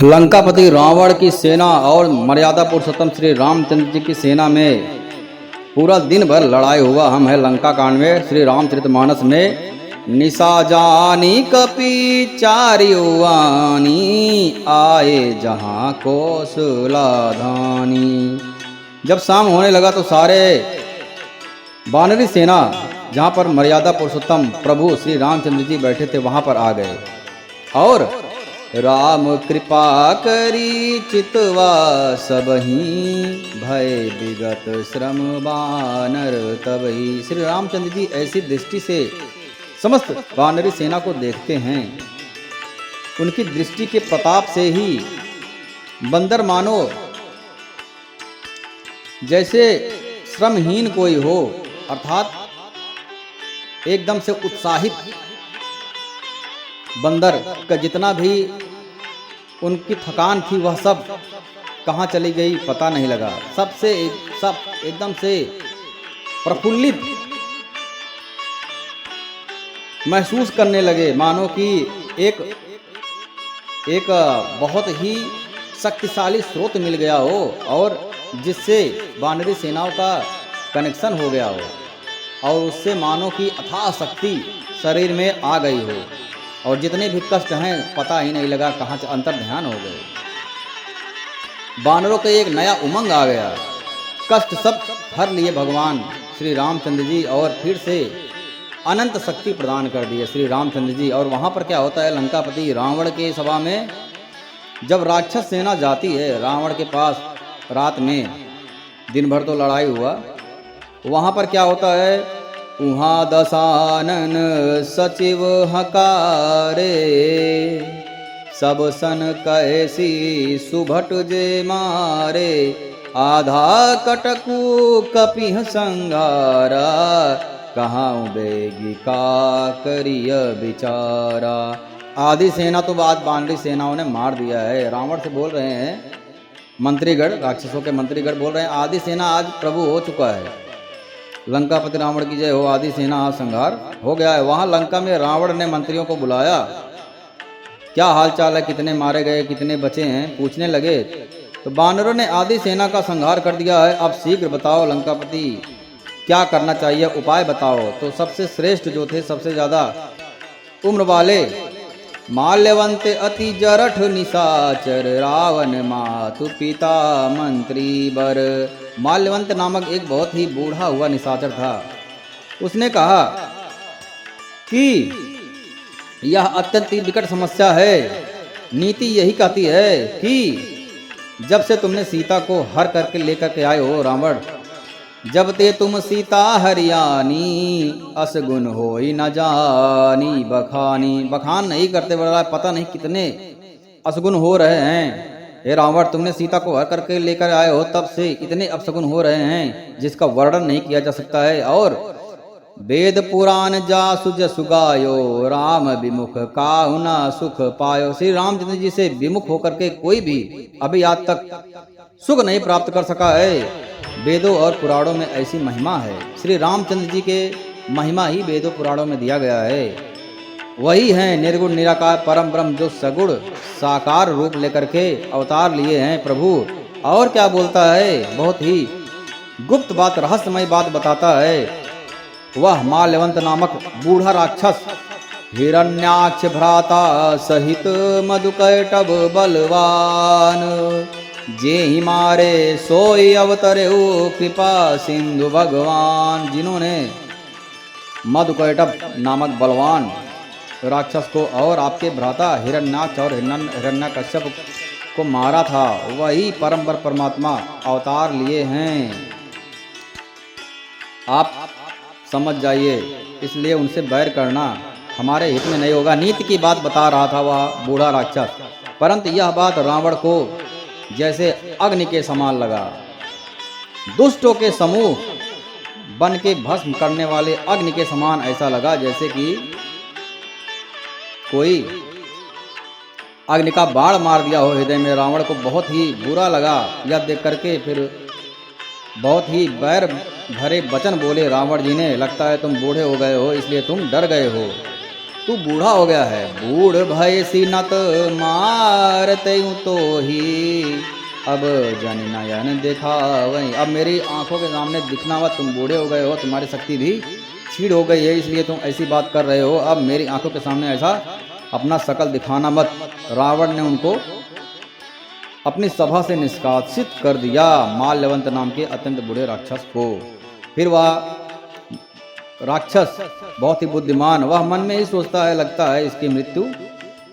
लंकापति रावण की सेना और मर्यादा पुरुषोत्तम श्री रामचंद्र जी की सेना में पूरा दिन भर लड़ाई हुआ। हम है लंका कांड में श्री रामचरितमानस में। निशा जानी कपि चारियुवानी आए जहाँ कौशलाधानी। जब शाम होने लगा तो सारे वानरी सेना जहाँ पर मर्यादा पुरुषोत्तम प्रभु श्री रामचंद्र जी बैठे थे वहाँ पर आ गए और राम कृपा करी चितवा सबही भय विगत श्रम बानर तबही। श्री रामचंद्र जी ऐसी दृष्टि से समस्त वानरी सेना को देखते हैं। उनकी दृष्टि के प्रताप से ही बंदर मानो जैसे श्रमहीन कोई हो, अर्थात एकदम से उत्साहित बंदर का जितना भी उनकी थकान थी वह सब कहाँ चली गई पता नहीं लगा। सब एकदम से प्रफुल्लित महसूस करने लगे, मानो कि एक बहुत ही शक्तिशाली स्रोत मिल गया हो और जिससे वानरी सेनाओं का कनेक्शन हो गया हो और उससे मानो कि अथाह शक्ति शरीर में आ गई हो और जितने भी कष्ट हैं पता ही नहीं लगा कहाँ से अंतर ध्यान हो गए। वानरों का एक नया उमंग आ गया, कष्ट सब हर लिए भगवान श्री रामचंद्र जी और फिर से अनंत शक्ति प्रदान कर दिए श्री रामचंद्र जी। और वहाँ पर क्या होता है, लंकापति रावण के सभा में जब राक्षस सेना जाती है रावण के पास रात में, दिन भर तो लड़ाई हुआ, वहाँ पर क्या होता है, उहाँ दशानन सचिव हकारे सब सन कैसी सुभट जे मारे आधा कटकू कपिह संगारा कहाँ बेगी का करिय बिचारा। आधी सेना तो बाद वानरी सेनाओं ने मार दिया है। रावण से बोल रहे हैं मंत्रीगढ़, राक्षसों के मंत्रीगढ़ बोल रहे हैं आधी सेना आज प्रभु हो चुका है, लंकापति रावण की जय हो, आदि सेना आज संहार हो गया है। वहां लंका में रावण ने मंत्रियों को बुलाया, क्या हालचाल है, कितने मारे गए, कितने बचे हैं, पूछने लगे तो वानरों ने आदि सेना का संहार कर दिया है। अब शीघ्र बताओ लंकापति क्या करना चाहिए, उपाय बताओ। तो सबसे श्रेष्ठ जो थे, सबसे ज्यादा उम्र वाले, माल्यवंत अति जरठ निशाचर रावण मातु पिता मंत्री बर। माल्यवंत नामक एक बहुत ही बूढ़ा हुआ निशाचर था। उसने कहा कि यह अत्यंत विकट समस्या है। नीति यही कहती है कि जब से तुमने सीता को हर करके लेकर के आए हो रावण, जब ते तुम सीता हरियानी असगुन होई न जानी बखानी। बखान नहीं करते बड़ा, पता नहीं कितने असगुन हो रहे हैं। हे रावण, तुमने सीता को हर करके लेकर आए हो, तब से इतने अपशगुन हो रहे हैं जिसका वर्णन नहीं किया जा सकता है। और वेद पुराण जासु जसु गायो राम विमुख काहुना सुख पायो। श्री रामचंद्र जी से विमुख होकर के कोई भी अभी आज तक सुख नहीं प्राप्त कर सका है। वेदों और पुराणों में ऐसी महिमा है, श्री रामचंद्र जी के महिमा ही वेदों पुराणों में दिया गया है। वही हैं निर्गुण निराकार परम ब्रह्म जो सगुण साकार रूप लेकर के अवतार लिए हैं प्रभु। और क्या बोलता है, बहुत ही गुप्त बात, रहस्यमय बात बताता है। वह माल्यवंत नामक बूढ़ा राक्षस हिरण्याक्ष भ्राता सहित मधुकैटभ बलवान जे ही मारे सोई अवतरे कृपा सिंधु भगवान। जिन्होंने मधुकैटभ नामक बलवान राक्षस को और आपके भ्राता हिरण्याक्ष और हिरण्यकश्यप को मारा था, वही परमपर परमात्मा अवतार लिए हैं। आप समझ जाइए, इसलिए उनसे बैर करना हमारे हित में नहीं होगा। नीति की बात बता रहा था वह बूढ़ा राक्षस, परंतु यह बात रावण को जैसे अग्नि के समान लगा। दुष्टों के समूह बन के भस्म करने वाले अग्नि के समान ऐसा लगा जैसे कि कोई अग्नि का बाण मार दिया हो हृदय में। रावण को बहुत ही बुरा लगा यह देख करके। फिर बहुत ही बैर भरे वचन बोले रावण जी ने, लगता है तुम बूढ़े हो गए हो इसलिए तुम डर गए हो। तू बूढ़ा हो गया है। बूढ़ भय सी नत मारते तो ही, अब जन नयन देखा वही। अब मेरी आंखों के सामने दिखना मत, तुम बूढ़े हो गए हो, तुम्हारी शक्ति भी छीड़ हो गई है, इसलिए तुम ऐसी बात कर रहे हो। अब मेरी आंखों के सामने ऐसा अपना शकल दिखाना मत। रावण ने उनको अपनी सभा से निष्कासित कर दिया, माल्यवंत नाम के अत्यंत बूढ़े राक्षस को। फिर वह राक्षस बहुत ही बुद्धिमान, वह मन में ही सोचता है, लगता है इसकी मृत्यु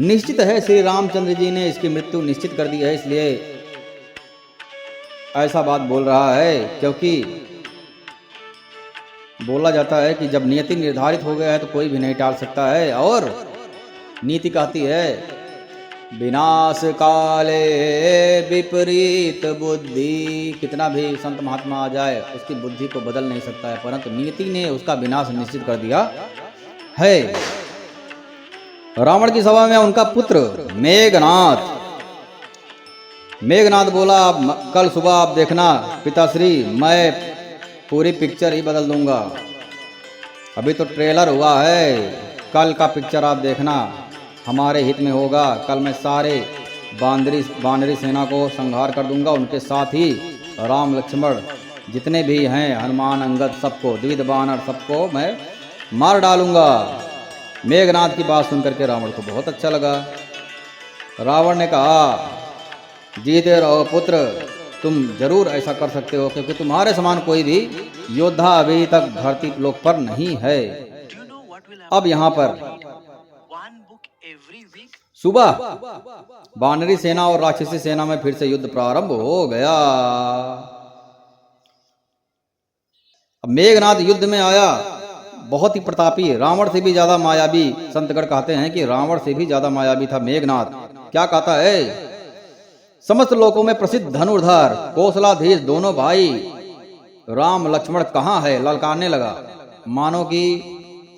निश्चित है। श्री रामचंद्र जी ने इसकी मृत्यु निश्चित कर दी है, इसलिए ऐसा बात बोल रहा है। क्योंकि बोला जाता है कि जब नियति निर्धारित हो गया है तो कोई भी नहीं टाल सकता है। और नीति कहती है, विनाश काले विपरीत बुद्धि। कितना भी संत महात्मा आ जाए उसकी बुद्धि को बदल नहीं सकता है, परंतु नीति ने उसका विनाश निश्चित कर दिया है। रावण की सभा में उनका पुत्र मेघनाथ बोला, कल सुबह आप देखना पिताश्री, मैं पूरी पिक्चर ही बदल दूंगा। अभी तो ट्रेलर हुआ है, कल का पिक्चर आप देखना हमारे हित में होगा। कल मैं सारे बानरी सेना को संहार कर दूंगा, उनके साथ ही राम लक्ष्मण जितने भी हैं, हनुमान अंगद, सबको, द्विविध बानर सबको मैं मार डालूंगा। मेघनाथ की बात सुनकर के रावण को बहुत अच्छा लगा। रावण ने कहा, जीते रहो पुत्र, तुम जरूर ऐसा कर सकते हो, क्योंकि तुम्हारे समान कोई भी योद्धा अभी तक धरती लोक पर नहीं है। अब यहाँ पर सुबह बानरी सेना और राक्षसी सेना में फिर से युद्ध प्रारंभ हो गया। अब मेघनाथ युद्ध में आया, बहुत ही प्रतापी, रावण से भी ज्यादा मायावी। संतगण कहते हैं कि रावण से भी ज्यादा मायावी था मेघनाथ। क्या कहता है, समस्त लोकों में प्रसिद्ध धनुर्धर कौशलाधीश दोनों भाई राम लक्ष्मण कहाँ है, ललकारने लगा, मानो कि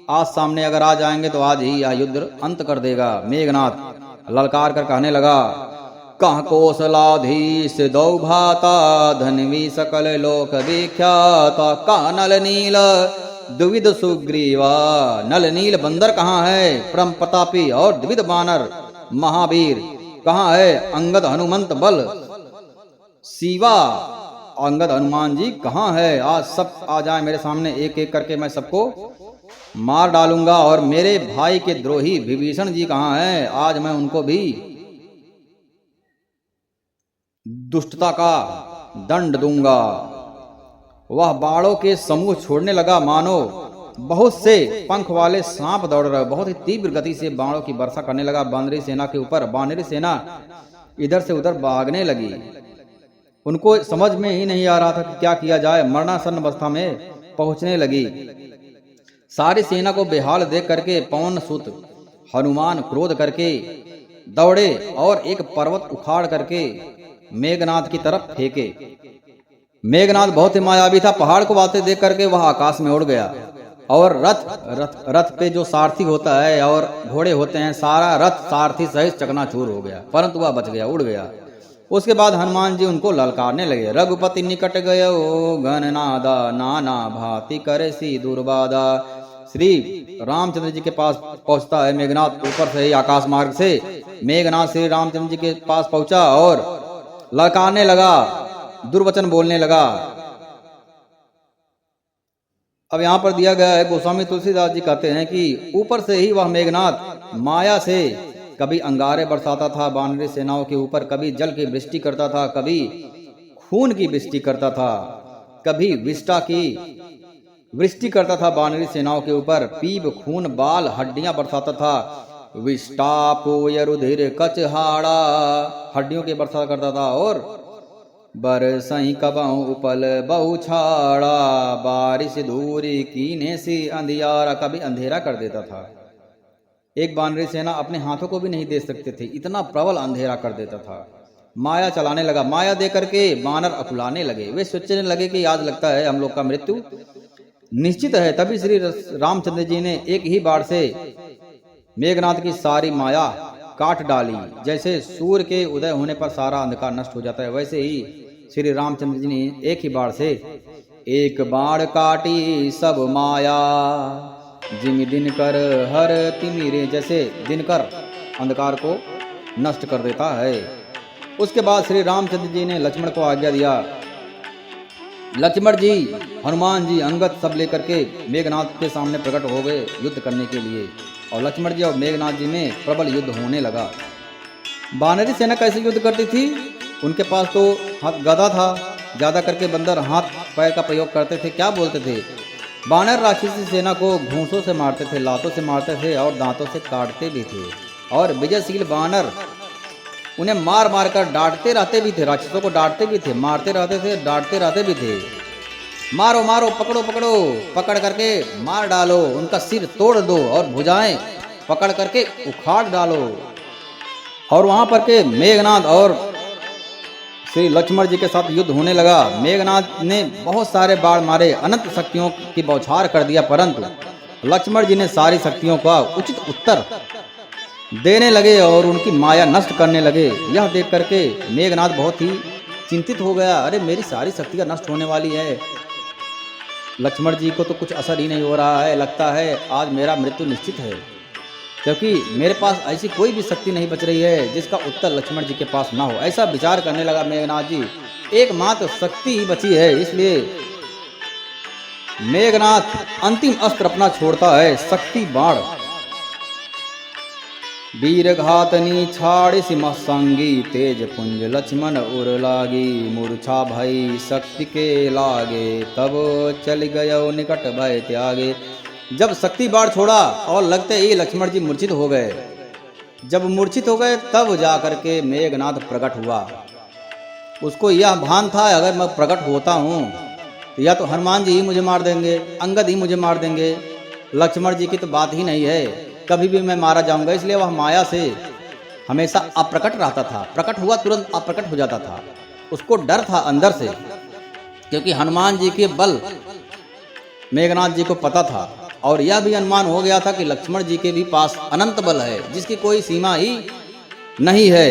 आज सामने अगर आ जाएंगे तो आज ही यह युद्ध अंत कर देगा। मेघनाथ ललकार कर कहने लगा, कह कौशलाधीश दौ भाता, धनवी सकल लोक विख्याता, का नल नील द्विविध सुग्रीवा। नल नील बंदर कहाँ है, परम प्रतापी, और द्विविध बानर महावीर कहाँ है, अंगद हनुमंत बल शिवा। अंगद हनुमान जी कहाँ है, आज सब आ जाए मेरे सामने, एक एक करके मैं सबको मार डालूंगा। और मेरे भाई के द्रोही विभीषण जी कहाँ हैं, आज मैं उनको भी दुष्टता का दंड दूंगा। वह बाणों के समूह छोड़ने लगा, मानो बहुत से पंख वाले सांप दौड़ रहे, बहुत ही तीव्र गति से बाणों की वर्षा करने लगा बानरी सेना के ऊपर। बानरी सेना इधर से उधर भागने लगी, उनको समझ में ही नहीं आ रहा था कि क्या किया जाए, मरणासन्न अवस्था में पहुंचने लगी। सारी सेना को बेहाल देख करके पवन सुत हनुमान क्रोध करके दौड़े और एक पर्वत उखाड़ करके मेघनाथ की तरफ फेंके। मेघनाथ बहुत ही मायावी था, पहाड़ को आते देख करके वह आकाश में उड़ गया। और रथ पे जो सारथी होता है और घोड़े होते हैं, सारा रथ सारथी सहित चकनाचूर हो गया, परंतु वह बच गया, उड़ गया। उसके बाद हनुमान जी उनको ललकारने लगे, रघुपति निकट गयो गणनादा, नाना भांति करे सी दुर्बादा। श्री रामचंद्र जी के पास पहुंचता है मेघनाथ, ऊपर से ही आकाश मार्ग से मेघनाथ श्री रामचंद्र जी के पास पहुंचा और ललकारने लगा, दुर्वचन बोलने लगा। अब यहाँ पर दिया गया है, गोस्वामी तुलसीदास जी कहते हैं कि ऊपर से ही वह मेघनाथ माया से कभी अंगारे बरसाता था बानरी सेनाओं के ऊपर, कभी जल की वृष्टि करता था, कभी खून की वृष्टि करता था, कभी विष्टा की वृष्टि करता था बानरी सेनाओं के ऊपर, पीप खून बाल हड्डियां बरसाता था। विष्टा पोय रुधिर कचहाड़ा, हड्डियों के बरसा करता था। और बरसई कबहू उपल बहु छाड़ा, बारिश दूरी कीने से अंधियारा, कभी अंधेरा कर देता था। एक बानरी सेना अपने हाथों को भी नहीं दे सकते थे, इतना प्रबल अंधेरा कर देता था। माया चलाने लगा, माया दे करके बानर अकुलाने लगे, वे सोचने लगे कि आज लगता है हम लोग का मृत्यु निश्चित है। तभी श्री रामचंद्र जी ने एक ही बार से मेघनाथ की सारी माया काट डाली। जैसे सूर्य के उदय होने पर सारा अंधकार नष्ट हो जाता है, वैसे ही श्री रामचंद्र जी ने एक ही बार से एक बाण काटी सब माया। जिमि दिनकर हर तिमिरे, जैसे दिनकर अंधकार को नष्ट कर देता है। उसके बाद श्री रामचंद्र जी ने लक्ष्मण को आज्ञा दिया, लक्ष्मण जी, हनुमान जी, अंगद सब लेकर के मेघनाथ के सामने प्रकट हो गए युद्ध करने के लिए। और लक्ष्मण जी और मेघनाथ जी में प्रबल युद्ध होने लगा। वानरी सेना कैसे युद्ध करती थी? उनके पास तो हाथ गदा था, ज्यादा करके बंदर हाथ पैर का प्रयोग करते थे। क्या बोलते थे? वानर राक्षसी सेना को घूंसों से मारते थे, लातों से मारते थे और दांतों से काटते भी थे। और विजयशील वानर उन्हें मार मार कर डांटते रहते भी थे, राक्षसों को डांटते भी थे, मारते रहते थे, डांटते रहते भी थे। मारो मारो, पकड़ो पकड़ो, पकड़ करके मार डालो, उनका सिर तोड़ दो और भुजाएं पकड़ करके उखाड़ डालो। और वहां पर के मेघनाथ और श्री लक्ष्मण जी के साथ युद्ध होने लगा। मेघनाथ ने बहुत सारे बाण मारे, अनंत शक्तियों की बौछार कर दिया, परंतु लक्ष्मण जी ने सारी शक्तियों का उचित उत्तर देने लगे और उनकी माया नष्ट करने लगे। यह देख करके मेघनाथ बहुत ही चिंतित हो गया। अरे मेरी सारी शक्तियां नष्ट होने वाली है, लक्ष्मण जी को तो कुछ असर ही नहीं हो रहा है, लगता है आज मेरा मृत्यु निश्चित है, क्योंकि मेरे पास ऐसी कोई भी शक्ति नहीं बच रही है जिसका उत्तर लक्ष्मण जी के पास ना हो। ऐसा विचार करने लगा मेघनाथ जी, एकमात्र शक्ति ही बची है। इसलिए मेघनाथ अंतिम अस्त्र अपना छोड़ता है, शक्ति बाण। वीर घातनी छाड़ सिमह संगी, तेज पुंज लक्ष्मण उर लागी, मूर्छा भई शक्ति के लागे, तब चल गयो निकट भय त्यागे। जब शक्ति बाण छोड़ा और लगते ही लक्ष्मण जी मूर्छित हो गए। जब मूर्छित हो गए तब जाकर के मेघनाथ प्रकट हुआ। उसको यह भान था, अगर मैं प्रकट होता हूँ तो या तो हनुमान जी ही मुझे मार देंगे, अंगद ही मुझे मार देंगे, लक्ष्मण जी की तो बात ही नहीं है, कभी भी मैं मारा जाऊंगा। इसलिए वह माया से हमेशा अप्रकट रहता था, प्रकट हुआ तुरंत अप्रकट हो जाता था। उसको डर था अंदर से, क्योंकि हनुमान जी के बल मेघनाथ जी को पता था और यह भी अनुमान हो गया था कि लक्ष्मण जी के भी पास अनंत बल है जिसकी कोई सीमा ही नहीं है।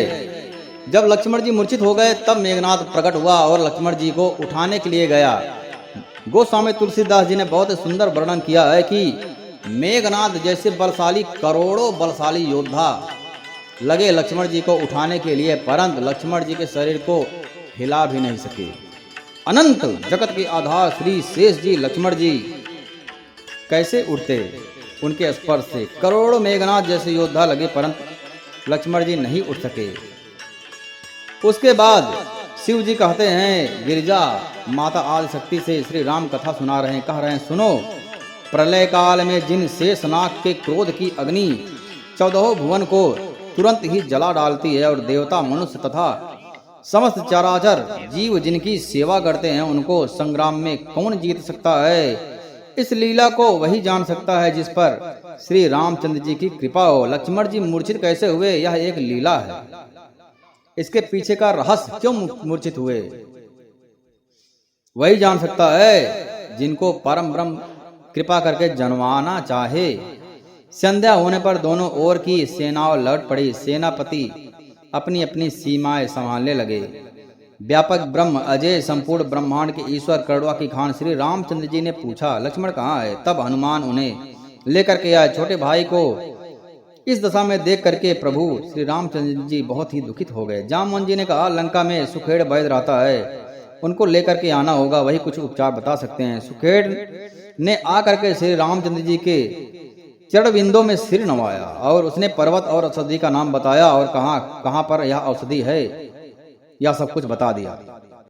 जब लक्ष्मण जी मूर्छित हो गए तब मेघनाथ प्रकट हुआ और लक्ष्मण जी को उठाने के लिए गया। गोस्वामी तुलसीदास जी ने बहुत सुंदर वर्णन किया है कि मेघनाथ जैसे बलशाली करोड़ों बलशाली योद्धा लगे लक्ष्मण जी को उठाने के लिए, परंतु लक्ष्मण जी के शरीर को हिला भी नहीं सके। अनंत जगत के आधार श्री शेष जी लक्ष्मण जी कैसे उठते? उनके स्पर्श से करोड़ों मेघनाथ जैसे योद्धा लगे, परंतु लक्ष्मण जी नहीं उठ सके। उसके बाद शिव जी कहते हैं, गिरिजा माता आदि शक्ति से श्री राम कथा सुना रहे हैं, कह रहे हैं, सुनो, प्रलय काल में जिन शेषनाग के क्रोध की अग्नि 14 भुवन को तुरंत ही जला डालती है और देवता, मनुष्य तथा समस्त चराचर जीव जिनकी सेवा करते हैं उनको संग्राम में कौन जीत सकता है? इस लीला को वही जान सकता है जिस पर श्री रामचंद्र जी की कृपा हो। लक्ष्मण जी मूर्छित कैसे हुए, यह एक लीला है। इसके पीछे का रहस्य क्यों मूर्छित हुए, वही जान सकता है जिनको परम ब्रह्म कृपा करके जन्माना चाहे। संध्या होने पर दोनों ओर की सेनाओं लौट पड़ी। सेनापति अपनी अपनी सीमाएं संभालने लगे। व्यापक ब्रह्म अजय संपूर्ण ब्रह्मांड के ईश्वर कड़वा की खान श्री रामचंद्र जी ने पूछा, लक्ष्मण कहाँ है? तब हनुमान उन्हें लेकर के आए। छोटे भाई को इस दशा में देख करके प्रभु श्री रामचंद्र जी बहुत ही दुखित हो गए। जामवंत जी ने कहा, लंका में सुखेड़ वैद्य रहता है, उनको लेकर के आना होगा, वही कुछ उपचार बता सकते हैं। सुखेड़ ने आकर के श्री रामचंद्र जी के चरण बिंदों में सिर नवाया और उसने पर्वत और औषधि का नाम बताया और कहाँ कहाँ पर यह औषधि है, यह सब कुछ बता दिया।